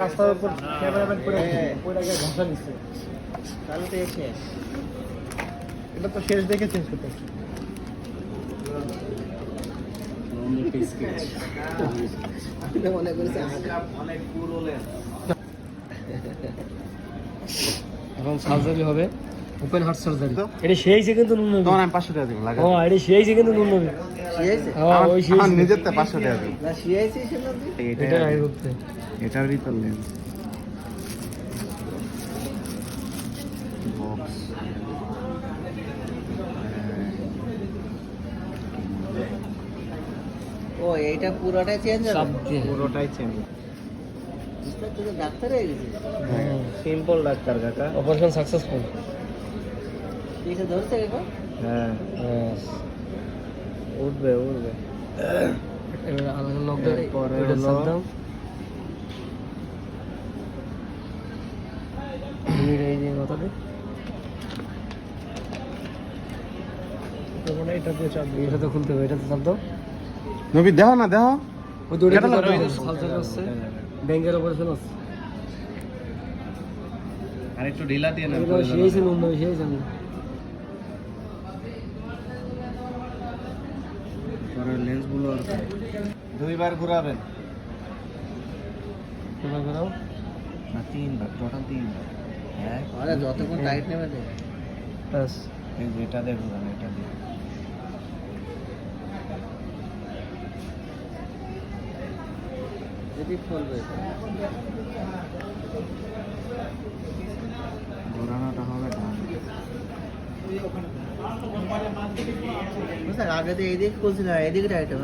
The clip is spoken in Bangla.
রাস্তার উপর ক্যামেরাম্যান করে ওইটা গিয়ে ঘষা নিচ্ছে। তাহলে তো এসে এটা তো শেষ দেখে চেঞ্জ করতে হচ্ছে। মনে করেছে এখন সার্জারি হবে, ওপেন হার্ট সার্জারি। এটা সেই কিন্তু নুন নবী। তখন আমি 500 টাকা দিব লাগা। হ্যাঁ, এটা সেই কিন্তু নুন নবী। শিয়েছে হ্যাঁ, ওই সেই আমার নিজের তে 500 টাকা দিব। না শিয়েছে সে না এটা আই করতে। এটার ভিতর লেন্স বক্স ও এইটা পুরোটাই চেঞ্জ সব হবে দিয়ে। পুরোটাই চেঞ্জ। তুই তো ডাক্তার হয়ে গেছিস সিম্পল ডাক্তার কাকা। Operation successful. কিছু ধরছে এখন হ্যাঁ, উঠবে উঠবে। এবার আলাদা লক ধরে এরপরে এটা হলো- সাপ দাও। এই যে কথাটা তখন এটা দিয়ে চাপ দিয়ে এটা তো খুলতে হবে, এটা তো চাপ দাও। নবী দেখো না দেখো ওই দড়ি এটা দিয়ে লাগবে। সার্জারি হচ্ছে, ব্যাংকের অপারেশন হচ্ছে। আর একটু ঢিলা দিয়ে এটা সেই নুন নবী, সেই জানি। পরে লেন্স গুলো দুইবার ঘোরাবেন এবার বেরাও। না তিনবার, টোটাল তিনবার। হ্যাঁ আরে যতক্ষণ টাইট নেবে দে ব্যাস। এই যে এটা দিয়ে ঘোরান, এটা দিয়ে যদি খুলবে ঘোরানোটা হবে ডান। বুঝলেন আগে তো এদিকে খুলছিল এদিকে টাইট হবে